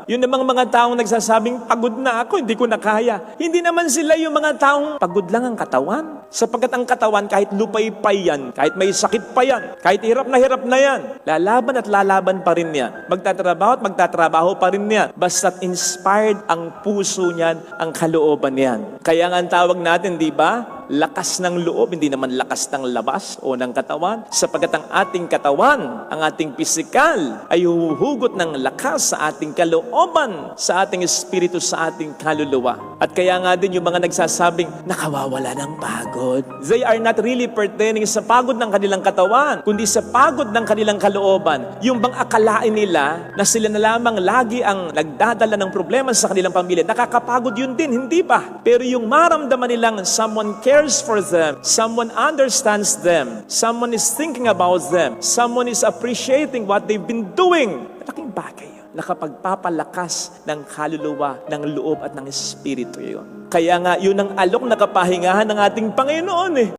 Yun namang mga taong nagsasabing, pagod na ako, hindi ko na kaya. Hindi naman sila yung mga taong pagod lang ang katawan. Sapagkat ang katawan, kahit lupay-pay yan, kahit may sakit pa yan, kahit hirap na yan, lalaban at lalaban pa rin yan. Magtatrabaho at magtatrabaho pa rin yan. Basta't inspired ang puso niyan, ang kalooban niyan. Kaya nga ang tawag natin, di ba? Lakas ng loob, hindi naman lakas ng labas o ng katawan. Sapagkat ang ating katawan, ang ating pisikal, ay huhugot ng lakas sa ating kalooban, sa ating espiritu, sa ating kaluluwa. At kaya nga din yung mga nagsasabing, nakawawala ng pagod. They are not really pertaining sa pagod ng kanilang katawan, kundi sa pagod ng kanilang kalooban. Yung bang akalain nila na sila na lamang lagi ang nagdadala ng problema sa kanilang pamilya, nakakapagod yun din, hindi ba? Pero yung maramdaman nilang someone cares for them, someone understands them, someone is thinking about them, someone is appreciating what they've been doing. Malaking bagay yun. Nakapagpapalakas ng kaluluwa, ng loob at ng espiritu yun. Kaya nga, yun ang alok na kapahingahan ng ating Panginoon eh.